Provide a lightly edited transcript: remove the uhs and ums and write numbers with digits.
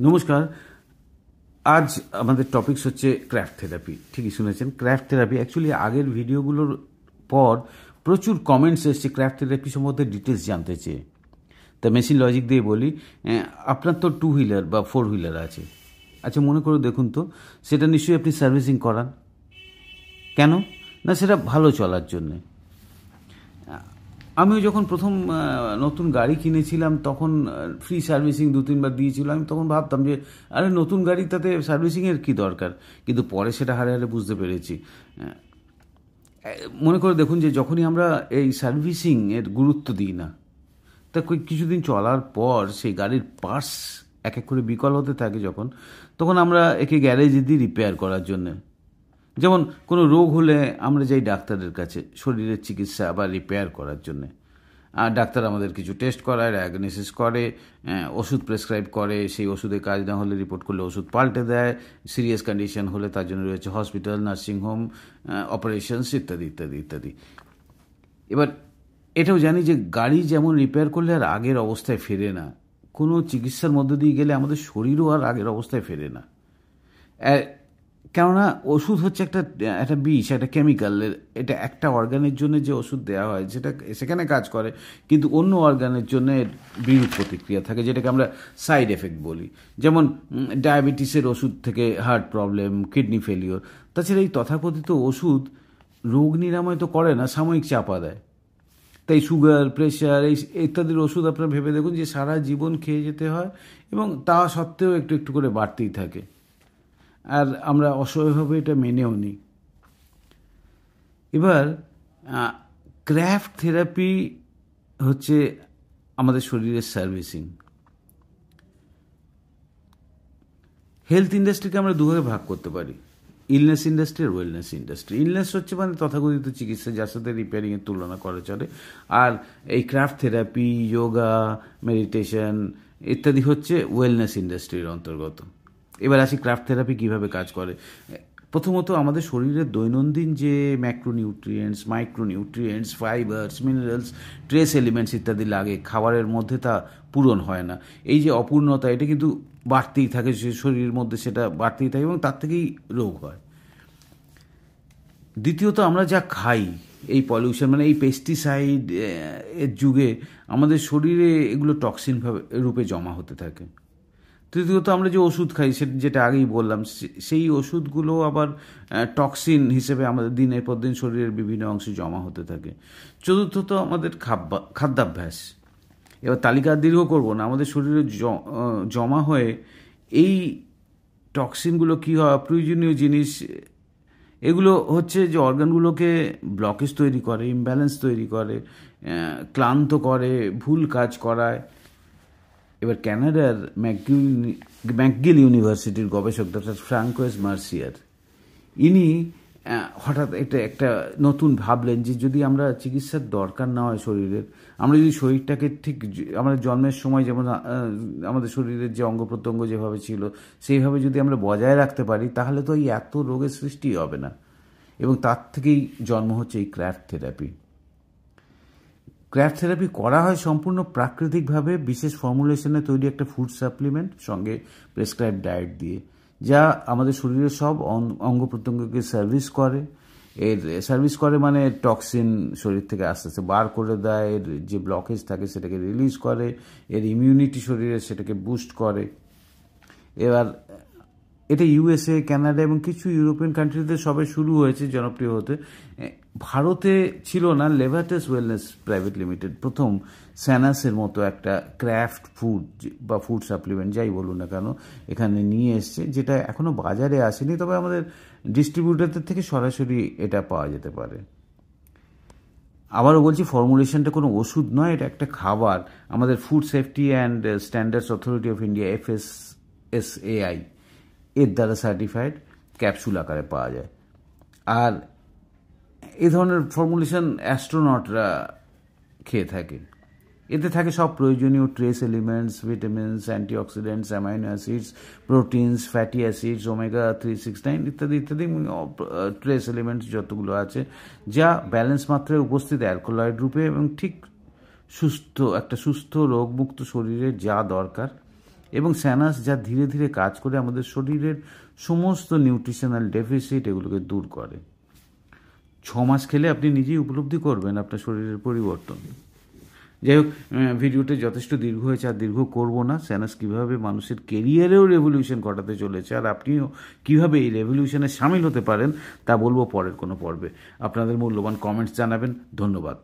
নমস্কার। আজ আমাদের টপিকস হচ্ছে ক্র্যাফট থেরাপি। ঠিকই শুনেছেন, ক্র্যাফট থেরাপি। অ্যাকচুয়ালি আগের ভিডিওগুলোর পর প্রচুর কমেন্টস এসছে ক্র্যাফট থেরাপি সম্বন্ধে ডিটেলস জানতে চেয়ে। তা মেশিন লজিক দিয়ে বলি, আপনার তো 2 হুইলার বা 4 হুইলার আছে। আচ্ছা, মনে করে দেখুন তো, সেটা নিশ্চয়ই আপনি সার্ভিসিং করান। কেন না? সেটা ভালো চলার জন্যে। আমিও যখন প্রথম নতুন গাড়ি কিনেছিলাম তখন ফ্রি সার্ভিসিং 2-3 বার দিয়েছিল। আমি তখন ভাবতাম যে আরে নতুন গাড়ি, তাতে সার্ভিসিংয়ের কী দরকার। কিন্তু পরে সেটা হারে হারে বুঝতে পেরেছি। মনে করে দেখুন যে যখনই আমরা এই সার্ভিসিংয়ের গুরুত্ব দিই না, তা কিছুদিন চলার পর সেই গাড়ির পার্টস এক এক করে বিকল হতে থাকে তখন আমরা একে গ্যারেজে দিই রিপেয়ার করার জন্যে। যেমন কোনো রোগ হলে আমরা যাই ডাক্তারের কাছে শরীরের চিকিৎসা বা রিপেয়ার করার জন্যে। আর ডাক্তার আমাদের কিছু টেস্ট করায়, ডায়াগনোসিস করে, ওষুধ প্রেসক্রাইব করে। সেই ওষুধে কাজ না হলে রিপোর্ট করলে ওষুধ পাল্টে দেয়। সিরিয়াস কন্ডিশন হলে তার জন্য রয়েছে হসপিটাল, নার্সিংহোম, অপারেশনস ইত্যাদি ইত্যাদি ইত্যাদি। এবার এটাও জানি যে গাড়ি যেমন রিপেয়ার করলে আর আগের অবস্থায় ফেরে না, কোনো চিকিৎসার মধ্য দিয়ে গেলে আমাদের শরীরও আর আগের অবস্থায় ফেরে না। কেননা ওষুধ হচ্ছে একটা বিষ, একটা কেমিক্যালের। এটা একটা অর্গানের জন্য যে ওষুধ দেওয়া হয় সেখানে কাজ করে, কিন্তু অন্য অর্গানের জন্য এর বিরূপ প্রতিক্রিয়া থাকে, যেটাকে আমরা সাইড এফেক্ট বলি। যেমন ডায়াবেটিসের ওষুধ থেকে হার্ট প্রবলেম, কিডনি ফেলিওর। তাছাড়া এই তথাকথিত ওষুধ রোগ নিরাময় তো করে না, সাময়িক চাপা দেয়। তাই সুগার, প্রেশার ইত্যাদির ওষুধ আপনারা ভেবে দেখুন যে সারা জীবন খেয়ে যেতে হয়, এবং তা সত্ত্বেও একটু একটু করে বাড়তেই থাকে। আর আমরা অসহায়ভাবে এটা মেনেও নিই। এবার ক্র্যাফট থেরাপি হচ্ছে আমাদের শরীরের সার্ভিসিং। হেলথ ইন্ডাস্ট্রিকে আমরা দুভাবে ভাগ করতে পারি, ইলনেস ইন্ডাস্ট্রি আর ওয়েলনেস ইন্ডাস্ট্রি। ইলনেস হচ্ছে মানে তথাকথিত চিকিৎসা, যার সাথে রিপেয়ারিংয়ের তুলনা করা চলে। আর এই ক্রাফট থেরাপি, যোগা, মেডিটেশন ইত্যাদি হচ্ছে ওয়েলনেস ইন্ডাস্ট্রির অন্তর্গত। এবার আসি ক্রাফট থেরাপি কীভাবে কাজ করে। প্রথমত, আমাদের শরীরের দৈনন্দিন যে macronutrients, micronutrients, fibres, minerals, trace elements ইত্যাদি লাগে, খাবারের মধ্যে তা পূরণ হয় না। এই যে অপূর্ণতা, এটা কিন্তু বাড়তেই থাকে, শরীরের মধ্যে সেটা বাড়তেই থাকে, এবং তার থেকেই রোগ হয়। দ্বিতীয়ত, আমরা যা খাই, এই পলিউশন মানে এই পেস্টিসাইড এর যুগে আমাদের শরীরে এগুলো টক্সিন রূপে জমা হতে থাকে। তৃতীয়ত, আমরা যে ওষুধ খাই, যেটা আগেই বললাম, সেই ওষুধগুলো আবার টক্সিন হিসেবে আমাদের দিনের পর দিন শরীরের বিভিন্ন অংশে জমা হতে থাকে। চতুর্থত, আমাদের খাদ্যাভ্যাস। এবার তালিকা দীর্ঘ করব না। আমাদের শরীরে জমা হয়ে এই টক্সিনগুলো কী হয়, প্রয়োজনীয় জিনিস, এগুলো হচ্ছে যে অর্গানগুলোকে ব্লকেজ তৈরি করে, ইমব্যালেন্স তৈরি করে, ক্লান্ত করে, ভুল কাজ করায়। এবার ক্যানাডার ম্যাকগিল ইউনিভার্সিটির গবেষক ডক্টর ফ্রাঙ্কোয়েস মার্সিয়ার, ইনি হঠাৎ একটা নতুন ভাবলেন যে যদি আমরা চিকিৎসার দরকার না হয় শরীরের, আমরা যদি শরীরটাকে ঠিক আমাদের জন্মের সময় যেমন আমাদের শরীরের যে অঙ্গ প্রত্যঙ্গ যেভাবে ছিল সেইভাবে যদি আমরা বজায় রাখতে পারি, তাহলে তো এই এত রোগের সৃষ্টি হবে না। এবং তার থেকেই জন্ম হচ্ছে এই ক্র্যাফট থেরাপি। ক্র্যাফট থেরাপি করা হয় সম্পূর্ণ প্রাকৃতিকভাবে, বিশেষ ফর্মুলেশনে তৈরি একটা ফুড সাপ্লিমেন্ট সঙ্গে প্রেসক্রাইব ডায়েট দিয়ে, যা আমাদের শরীরের সব অঙ্গ প্রত্যঙ্গকে সার্ভিস করে মানে টক্সিন শরীর থেকে আস্তে আস্তে বার করে দেয়, এর যে ব্লকেজ থাকে সেটাকে রিলিজ করে, এর ইমিউনিটি শরীরে সেটাকে বুস্ট করে। এবার এটা ইউএসএ, কানাডা এবং কিছু ইউরোপিয়ান কান্ট্রিতে সবে শুরু হয়েছে জনপ্রিয় হতে। ভারতে ছিল না। লেভাটেস ওয়েলনেস প্রাইভেট লিমিটেড প্রথম স্যানাসের মতো একটা ক্র্যাফট ফুড বা ফুড সাপ্লিমেন্ট, যাই বলুন না কেন, এখানে নিয়ে এসছে, যেটা এখনও বাজারে আসেনি, তবে আমাদের ডিস্ট্রিবিউটারদের থেকে সরাসরি এটা পাওয়া যেতে পারে। আবারও বলছি, ফর্মুলেশনটা কোনো ওষুধ নয়, এটা একটা খাবার। আমাদের food safety and standards authority of India, FSSAI, এর দ্বারা সার্টিফাইড, ক্যাপসুল আকারে পাওয়া যায়। আর এ ধরনের ফর্মুলেশন অ্যাস্ট্রোনটরা খেয়ে থাকে। এতে থাকে সব প্রয়োজনীয় trace elements, vitamins, antioxidants, amino acids, proteins, fatty acids, omega 369 ইত্যাদি ইত্যাদি ট্রেস এলিমেন্টস যতগুলো আছে, যা ব্যালেন্স মাত্রায় উপস্থিত অ্যালকোলয়েড রূপে এবং ঠিক সুস্থ রোগমুক্ত শরীরের যা দরকার এবং স্যানাস যা ধীরে ধীরে কাজ করে আমাদের শরীরের সমস্ত নিউট্রিশনাল ডেফিসিট এগুলোকে দূর করে। 6 মাস খেলে আপনি নিজেই উপলব্ধি করবেন আপনার শরীরের পরিবর্তন। যাই হোক, ভিডিওটা যথেষ্ট দীর্ঘ হয়েছে, আর দীর্ঘ করব না। স্যানাস কীভাবে মানুষের কেরিয়ারেও রেভলিউশন ঘটাতে চলেছে, আর আপনিও কীভাবে এই রেভলিউশনে সামিল হতে পারেন তা বলবো পরের কোনো পর্বে। আপনাদের মূল্যবান কমেন্টস জানাবেন। ধন্যবাদ।